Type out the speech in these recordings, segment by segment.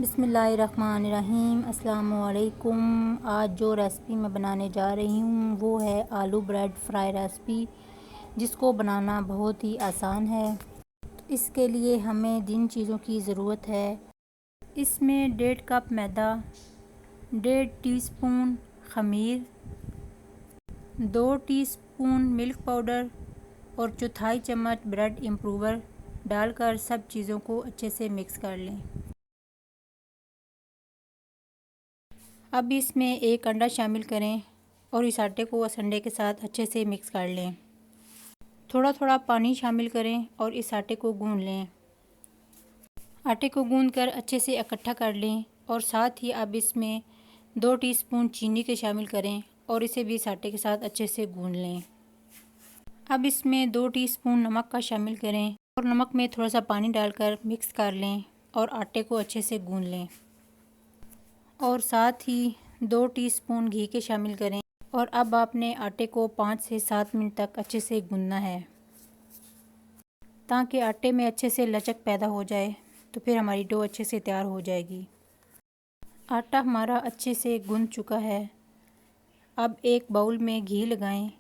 बिस्मिल्लाहिर्रहमानिर्रहीम। अस्सलामुअलैकुम। आज जो रेसिपी मैं बनाने जा रही हूँ वो है आलू ब्रेड फ्राई रेसिपी, जिसको बनाना बहुत ही आसान है। इसके लिए हमें जिन चीज़ों की ज़रूरत है, इसमें 1.5 कप मैदा, 1.5 टीस्पून ख़मीर, 2 टीस्पून मिल्क पाउडर और 1/4 चम्मच ब्रेड इम्प्रूवर डालकर सब चीज़ों को अच्छे से मिक्स कर लें। अब इसमें एक अंडा शामिल करें और इस आटे को अंडे के साथ अच्छे से मिक्स कर लें। थोड़ा थोड़ा पानी शामिल करें और इस आटे को गूंद लें। आटे को गूंदकर अच्छे से इकट्ठा कर लें और साथ ही अब इसमें 2 टीस्पून चीनी के शामिल करें और इसे भी इस आटे के साथ अच्छे से गूंद लें। अब इसमें 2 टीस्पून नमक का शामिल करें और नमक में थोड़ा सा पानी डालकर मिक्स कर लें और आटे को अच्छे से गूंद लें। और साथ ही 2 टीस्पून घी के शामिल करें और अब आपने आटे को 5 से 7 मिनट तक अच्छे से गूंदना है, ताकि आटे में अच्छे से लचक पैदा हो जाए। तो फिर हमारी डो अच्छे से तैयार हो जाएगी। आटा हमारा अच्छे से गूंद चुका है। अब एक बाउल में घी लगाएं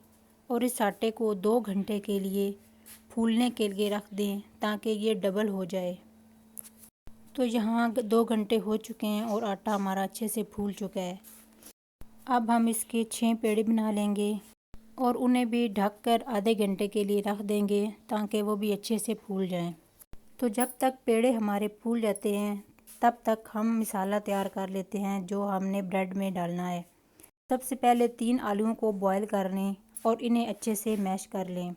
और इस आटे को 2 घंटे के लिए फूलने के लिए रख दें, ताकि ये डबल हो जाए। तो यहाँ 2 घंटे हो चुके हैं और आटा हमारा अच्छे से फूल चुका है। अब हम इसके 6 पेड़े बना लेंगे और उन्हें भी ढककर आधे घंटे के लिए रख देंगे, ताकि वो भी अच्छे से फूल जाएं। तो जब तक पेड़े हमारे फूल जाते हैं तब तक हम मसाला तैयार कर लेते हैं जो हमने ब्रेड में डालना है। सबसे पहले 3 आलूओं को बॉयल कर लें और इन्हें अच्छे से मैश कर लें।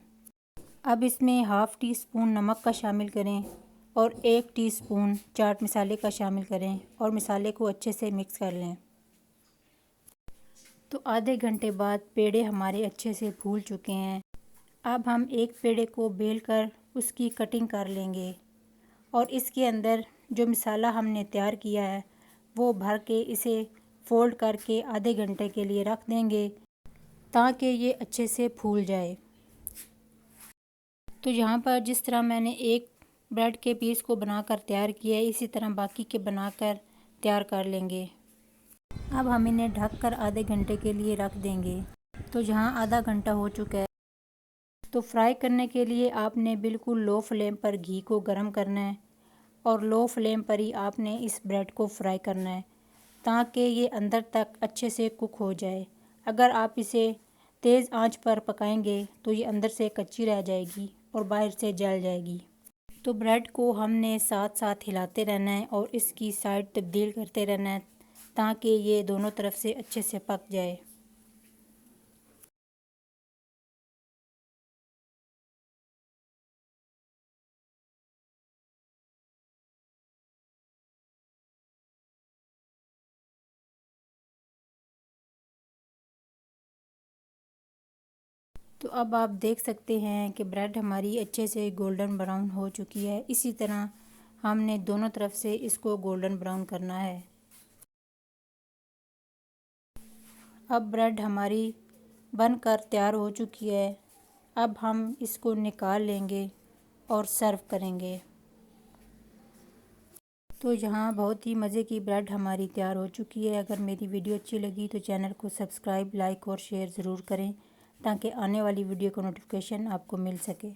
अब इसमें हाफ़ टी स्पून नमक का शामिल करें और 1 टीस्पून चाट मसाले का शामिल करें और मसाले को अच्छे से मिक्स कर लें। तो आधे घंटे बाद पेड़े हमारे अच्छे से फूल चुके हैं। अब हम एक पेड़े को बेलकर उसकी कटिंग कर लेंगे और इसके अंदर जो मसाला हमने तैयार किया है वो भर के इसे फोल्ड करके आधे घंटे के लिए रख देंगे, ताकि ये अच्छे से फूल जाए। तो यहाँ पर जिस तरह मैंने एक ब्रेड के पीस को बनाकर तैयार किया है, इसी तरह बाकी के बनाकर तैयार कर लेंगे। अब हम इन्हें ढककर आधे घंटे के लिए रख देंगे। तो यहाँ आधा घंटा हो चुका है। तो फ्राई करने के लिए आपने बिल्कुल लो फ्लेम पर घी को गर्म करना है और लो फ्लेम पर ही आपने इस ब्रेड को फ्राई करना है, ताकि ये अंदर तक अच्छे से कुक हो जाए। अगर आप इसे तेज़ आंच पर पकाएंगे तो ये अंदर से कच्ची रह जाएगी और बाहर से जल जाएगी। तो ब्रेड को हमने साथ साथ हिलाते रहना है और इसकी साइड तब्दील करते रहना है, ताकि ये दोनों तरफ से अच्छे से पक जाए। तो अब आप देख सकते हैं कि ब्रेड हमारी अच्छे से गोल्डन ब्राउन हो चुकी है। इसी तरह हमने दोनों तरफ से इसको गोल्डन ब्राउन करना है। अब ब्रेड हमारी बनकर तैयार हो चुकी है। अब हम इसको निकाल लेंगे और सर्व करेंगे। तो यहाँ बहुत ही मज़े की ब्रेड हमारी तैयार हो चुकी है। अगर मेरी वीडियो अच्छी लगी तो चैनल को सब्सक्राइब, लाइक और शेयर ज़रूर करें, ताकि आने वाली वीडियो का नोटिफिकेशन आपको मिल सके।